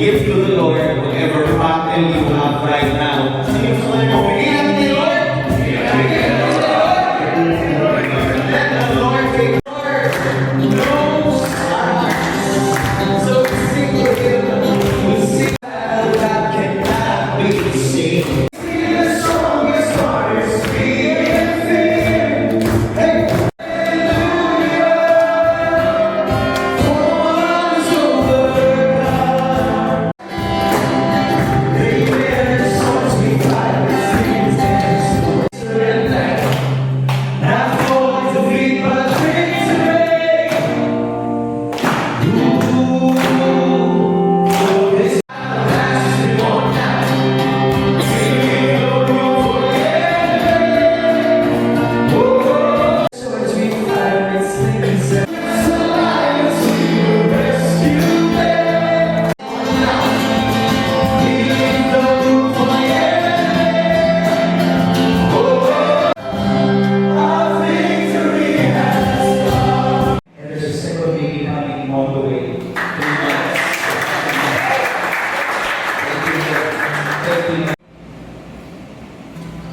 give to the Lord whatever battle you have right now. Sabi mo sa kanya, bigyan natin kay Lord. Bigyan natin kay Lord. Let the Lord take Lord. Knows our hearts. So we sing with Him. We sing that cannot be seen. Sing the song as far as we can sing. Hey!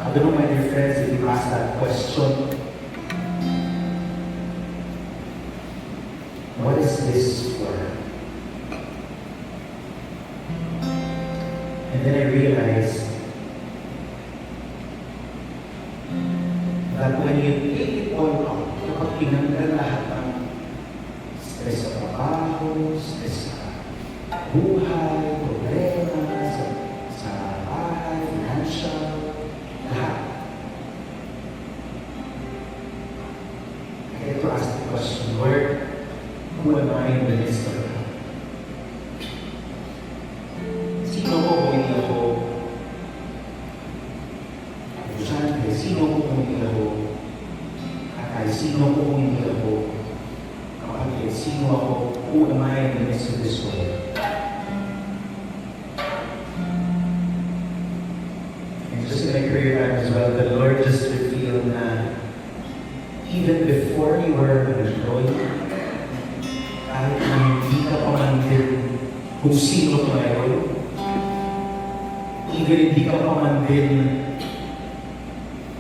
I don't know, my dear friends, if you ask that question, what is this for? And then I realized that when you take it all out, kapag tinanggal lahat ng stress sa trabaho, stress sa buhay, problema, sa bahay, financial, lahat. I get to ask the question, Lord, who am I in the midst of that? Sino ko kung hindi ako estudyante? Sino ko kung hindi ako kakay? Sino ko kung hindi ako kapatid? Sino ako? Who am I in the midst of this world? Just in my career time as well, the Lord just revealed na even before you were an employee, kahit na hindi ka pa man din kung sino tayo, even hindi ka pa man din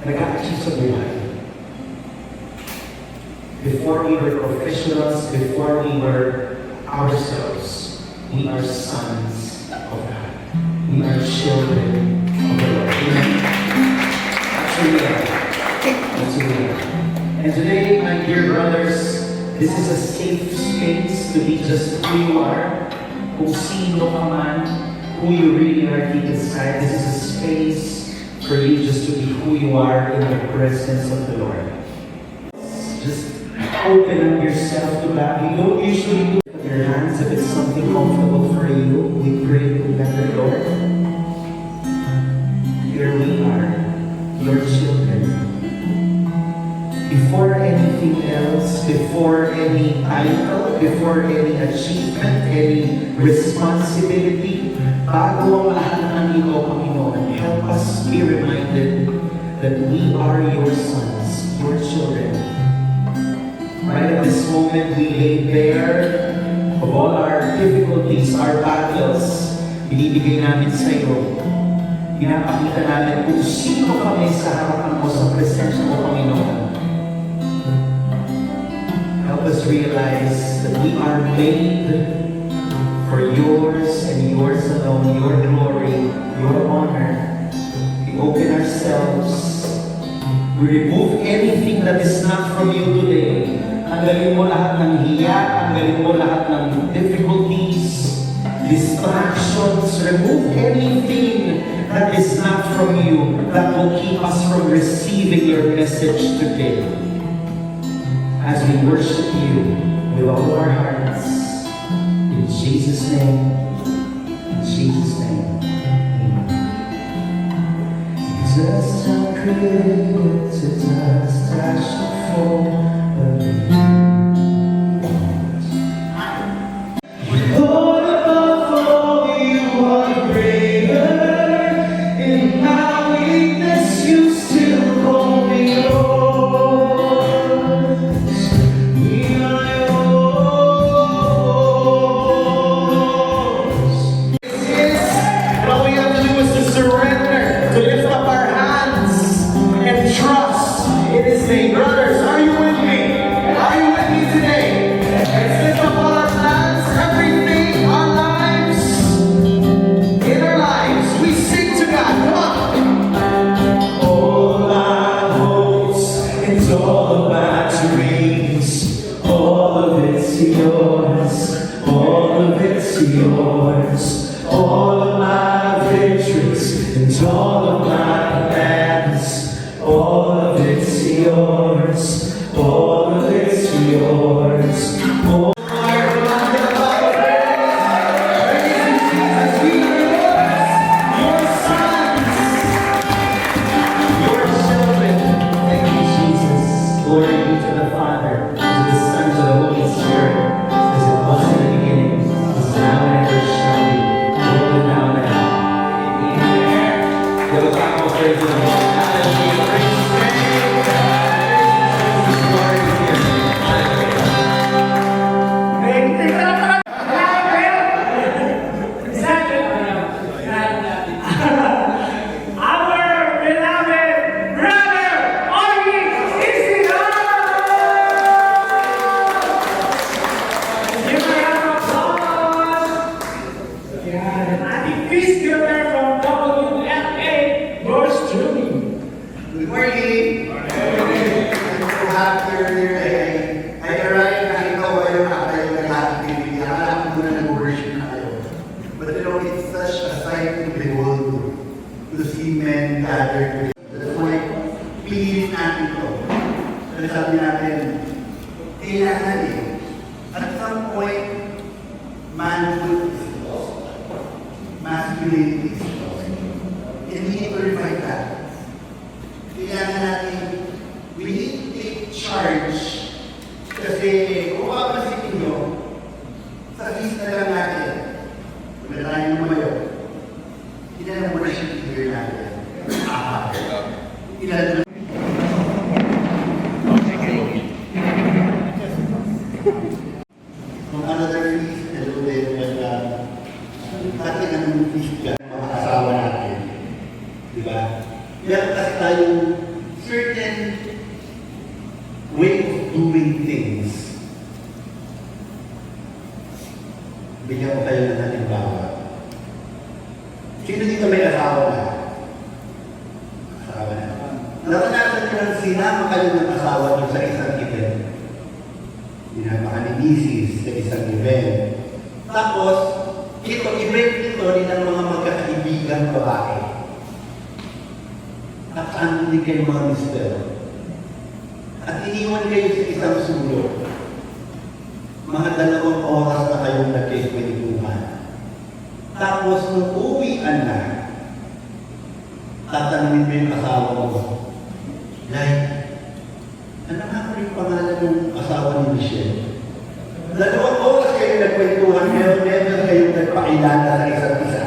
nag-a-achieve sa buhay. Before we were professionals, before we were ourselves, we are sons of God. We are children of the Lord. That's who we are. That's who we are. And today, my dear brothers, this is a safe space to be just who you are. Kung sino ka man, who you really are deep inside. This is a space for you just to be who you are in the presence of the Lord. Just open up yourself to that. You don't usually put your hands if it's something comfortable for you. We pray together, Lord. Here we are, your children. Before anything else, before any title, before any achievement, any responsibility, bago ang lahat ng ito, Panginoon, help us be reminded that we are your sons, your children. Right at this moment, we lay bare of all our difficulties, our battles, binibigay namin sa iyo. Pinapakita namin kung sino kami sa harapan mo, sa presensya mo, Panginoon. Help us realize that we are made for yours and yours alone, your glory, your honor. We open ourselves. We remove anything that is not from you today. Tanggalin mo lahat ng hiya, tanggalin mo lahat ng difficulties, distractions, remove anything that is not from you that will keep us from receiving your message today. As we worship you with all our hearts, in Jesus' name, in Jesus' name, amen. Jesus, I'm created to just touch the floor of you. Lord, above all, you are greater. In my weakness, you still call me yours. We are yours. like to behold, to see men gathered. That's why, piliin natin ito. Kasi sabi natin, kailangan eh. At some point, manhood is lost. Masculinity is lost. And we need to revive that. Kailangan natin, we need to take charge. Kasi kung papansin nyo, sa lista lang natin, kung na tayo lumayo, ilan mo na yung figure natin. Ilan na kung another feast, hello din, ating anong feast ka, mga asawa natin. Diba? Meron kasi tayong certain way of doing things. Bigyan ko kayo ng halimbawa. Sino dito may asawa na? Asawa na. Naranasan nyo lang sinama kayo ng asawa nyo sa isang event. Sinama ka ni Mrs. sa isang event. Tapos, event ito rin ang mga magkakaibigan babae. Nakasaan din kayo mga mister. At iniwan kayo sa isang sulok. Mga 2 oras na kayong nagkikwentuhan. Tapos nung uwian na, tatanungin mo yung asawa mo, like, ano nga ko yung pangalan ng asawa ni Michelle? 2 oras kayo nagkwentuhan, pero never kayong nagpakilala sa isa't isa.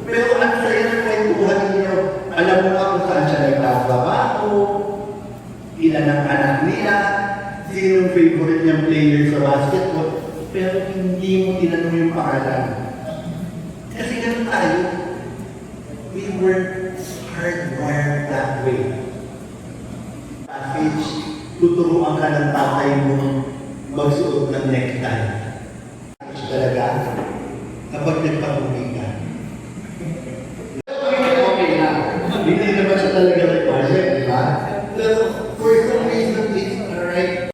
Pero ang saya ng kwentuhan ninyo, alam mo nga kung saan siya nagtatrabaho, ilan ang anak nila, sino yung favorite niyang player sa basketball, pero hindi mo tinanong yung pangalan. Kasi ganun tayo. We were hardwired that way. Passage, tuturuan ka ng tatay mo magsuot ng necktie. Talaga, kapag nagpatuloy ka. Okay lang. Hindi naman siya talaga nag-project, di ba? Pero for some reason, it's alright.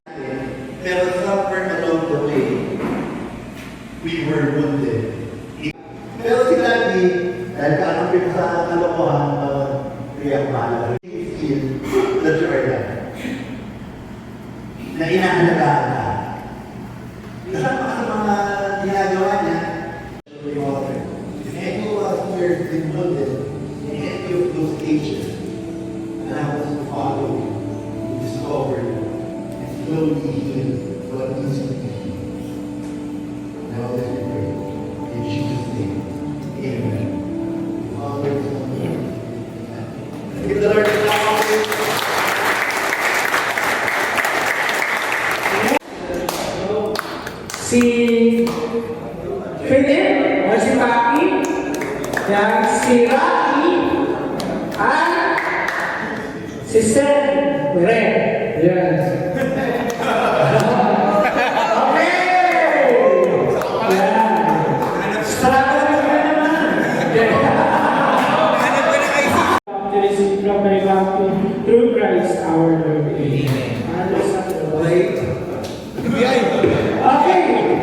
Pero somewhere along the way, we were wounded. Pero si Daddy, dahil kakapit sa kalokohan ng Riyak Mahal, feel the Jordan na inaalagaan ka. Kasama ka sa mga ginagawa niya, if any of us were included in any of those ages, and I was to follow you, to discover you, and slowly heal what needs to be healed. Now let me pray. In Jesus' name, amen. Father, Son, and give the Lord the glory. Si Philip, o si Papi, yan, si Rocky, at si Sen Red. Yan. Okay! Yan. Struggle na naman. To receive from my baptism through Christ our Lord. Amen. Okay.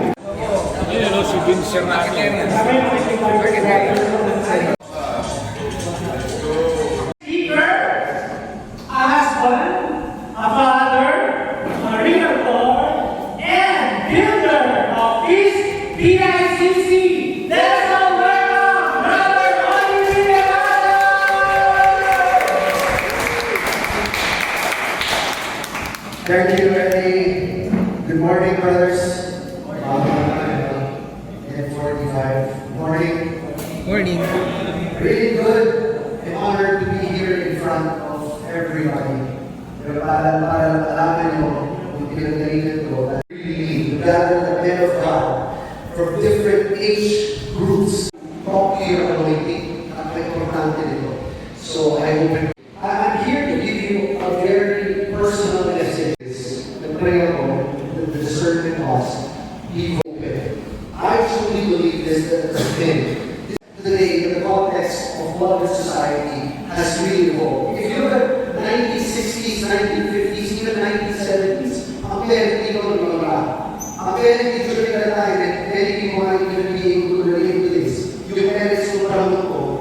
Si Vincent natin. Speaker, a husband, a father, a realtor, and builder of this PICC. Let's all welcome Brother Oliver. Thank you, Eddie. Good morning, brothers. 10:45. Morning. Morning. Really good and honored to be here in front of everybody. Pero para alaman nyo, kung pinagalitan ko, really, to gather the men of God from different age groups. Talk here anointing. Napaka-importante nito. So I'm here to give you a very personal message. The prayer ko, the discernment us, be open. I truly believe this that today, in the context of modern society, has really evolved. If you look at 1960s, 1950s, even 1970s, ang parenting ko ng mga bata. Ang parenting during that time, and parenting ko nga even being able to relate to this. Yung parents ko parang ko,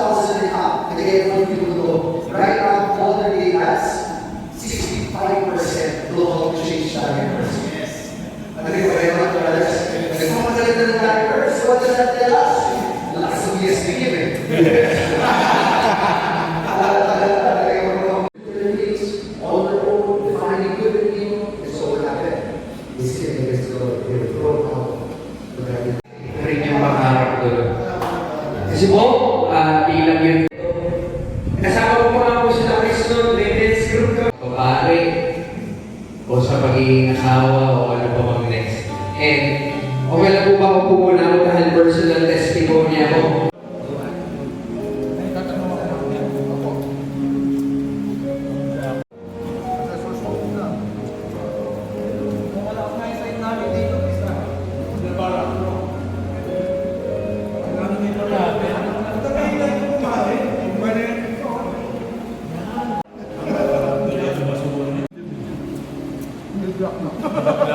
1,000 and up, again, for you to know, right now, Walter has 65% local exchange diapers. Ano yung kaya mga brothers? Nagmamagalit na ng diapers, what does that tell us? Lakas ng ESPN eh. All their own, defining good and evil, and so what happened? He's sitting against the Lord, they were thrown out. Rin yung pangarap ko. Kasi po, bilang yun. Kasama ko pa nga po sila Kristo, Ladies Group ko. O pare, o sa pagiging asawa, o ano pa mang next. And, okay lang po ba ako po muna ako dahil personal testimony ako? Nag-block na.